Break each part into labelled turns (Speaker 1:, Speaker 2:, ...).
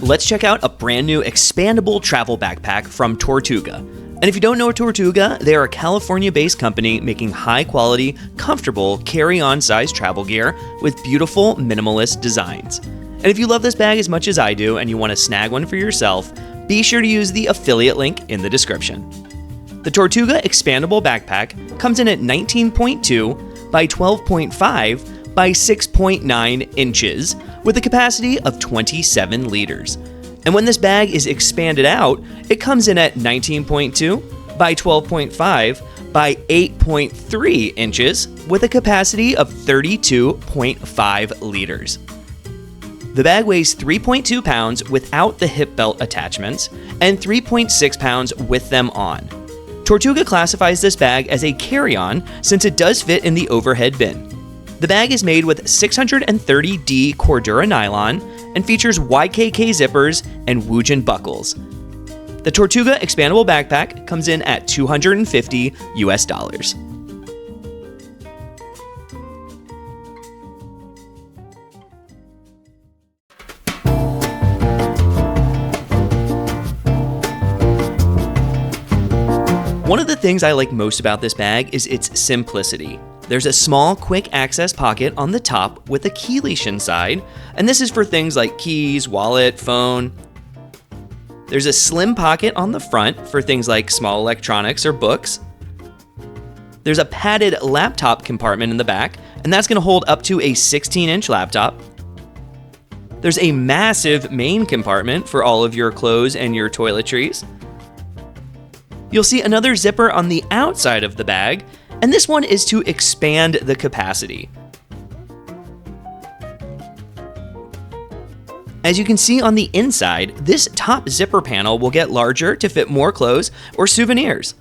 Speaker 1: let's check out a brand new expandable travel backpack from Tortuga. And if you don't know Tortuga, they are a California-based company making high-quality, comfortable, carry-on size travel gear with beautiful, minimalist designs. And if you love this bag as much as I do and you want to snag one for yourself, be sure to use the affiliate link in the description. The Tortuga Expandable Backpack comes in at 19.2 by 12.5 by 6.9 inches with a capacity of 27 liters. And when this bag is expanded out, it comes in at 19.2 by 12.5 by 8.3 inches with a capacity of 32.5 liters. The bag weighs 3.2 pounds without the hip belt attachments and 3.6 pounds with them on. Tortuga classifies this bag as a carry-on since it does fit in the overhead bin. The bag is made with 630D Cordura nylon and features YKK zippers and Woojin buckles. The Tortuga Expandable Backpack comes in at $250 US. One of the things I like most about this bag is its simplicity. There's a small, quick access pocket on the top with a key leash inside, and this is for things like keys, wallet, phone. There's a slim pocket on the front for things like small electronics or books. There's a padded laptop compartment in the back, and that's going to hold up to a 16-inch laptop. There's a massive main compartment for all of your clothes and your toiletries. You'll see another zipper on the outside of the bag, and this one is to expand the capacity. As you can see on the inside, this top zipper panel will get larger to fit more clothes or souvenirs.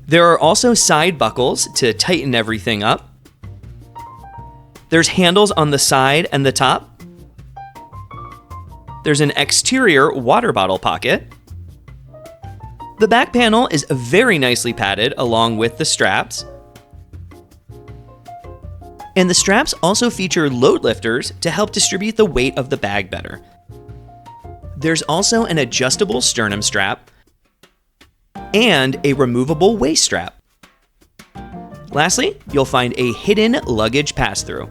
Speaker 1: There are also side buckles to tighten everything up. There's handles on the side and the top. There's an exterior water bottle pocket. The back panel is very nicely padded along with the straps. And the straps also feature load lifters to help distribute the weight of the bag better. There's also an adjustable sternum strap and a removable waist strap. Lastly, you'll find a hidden luggage pass-through.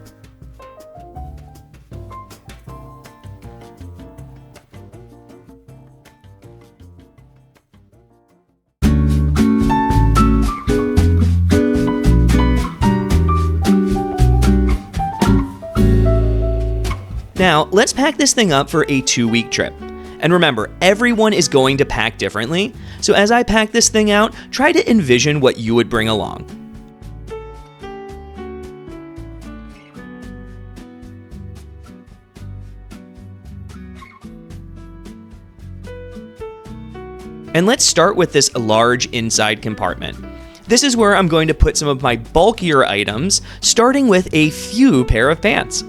Speaker 1: Now, let's pack this thing up for a 2-week trip. And remember, everyone is going to pack differently, so as I pack this thing out, try to envision what you would bring along. And let's start with this large inside compartment. This is where I'm going to put some of my bulkier items, starting with a few pair of pants.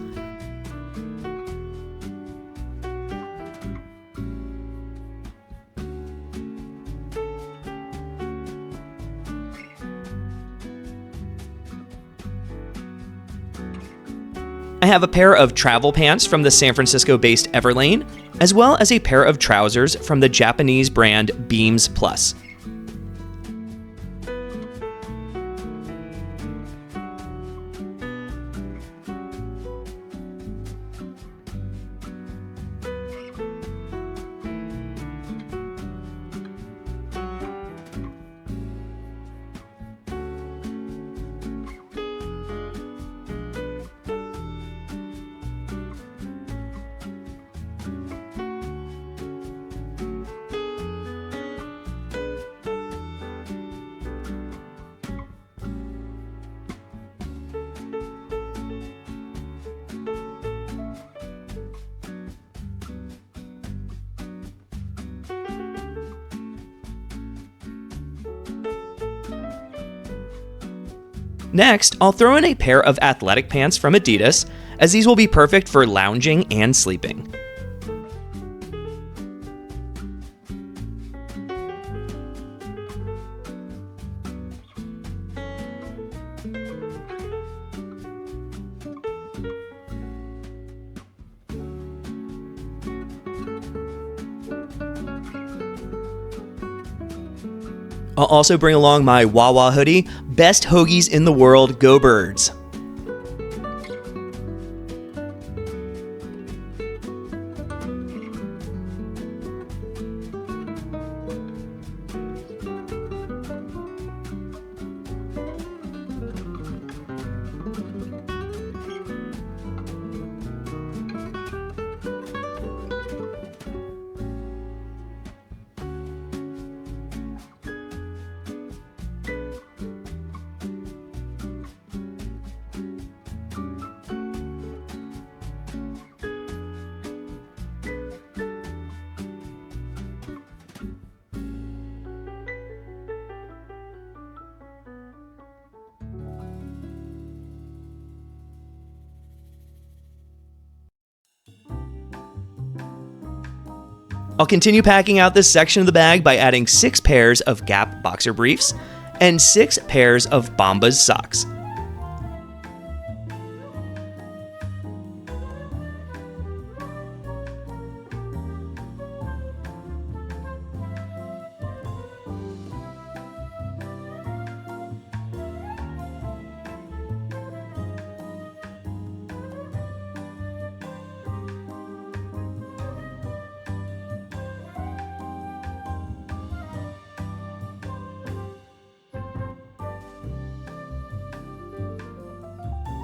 Speaker 1: I have a pair of travel pants from the San Francisco-based Everlane, as well as a pair of trousers from the Japanese brand Beams Plus. Next, I'll throw in a pair of athletic pants from Adidas, as these will be perfect for lounging and sleeping. I'll also bring along my Wawa hoodie. Best hoagies in the world, go Birds! I'll continue packing out this section of the bag by adding 6 pairs of Gap boxer briefs and 6 pairs of Bombas socks.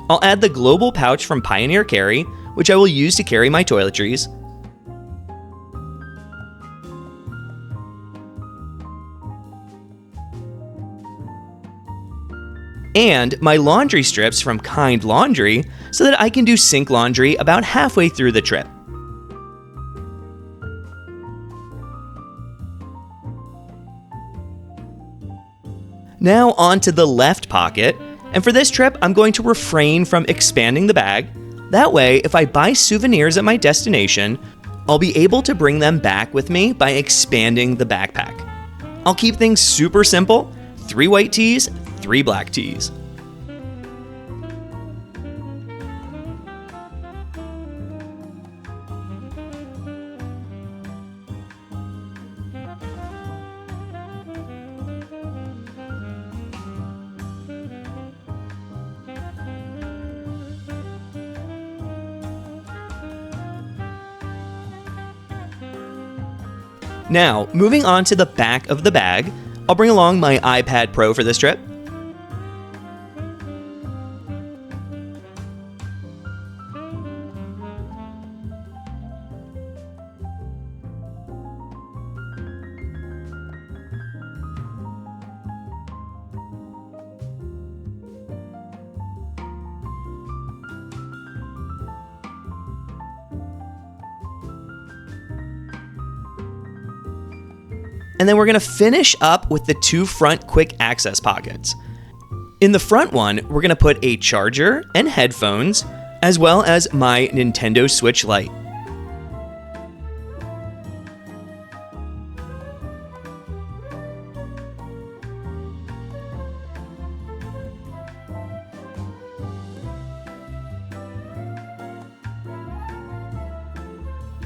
Speaker 1: I'll add the global pouch from Pioneer Carry, which I will use to carry my toiletries. And my laundry strips from Kind Laundry so that I can do sink laundry about halfway through the trip. Now onto the left pocket. And for this trip, I'm going to refrain from expanding the bag. That way, if I buy souvenirs at my destination, I'll be able to bring them back with me by expanding the backpack. I'll keep things super simple: 3 white tees, 3 black tees. Now, moving on to the back of the bag, I'll bring along my iPad Pro for this trip. And then we're going to finish up with the 2 front quick access pockets. In the front one, we're going to put a charger and headphones, as well as my Nintendo Switch Lite.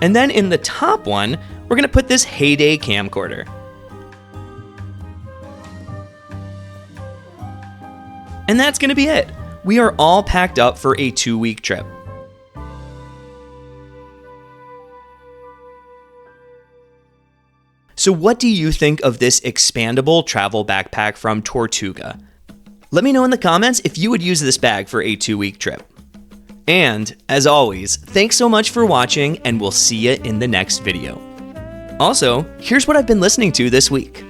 Speaker 1: And then in the top one, we're going to put this Heyday camcorder. And that's going to be it. We are all packed up for a 2-week trip. So what do you think of this expandable travel backpack from Tortuga? Let me know in the comments if you would use this bag for a 2-week trip. And, as always, thanks so much for watching, and we'll see you in the next video. Also, here's what I've been listening to this week.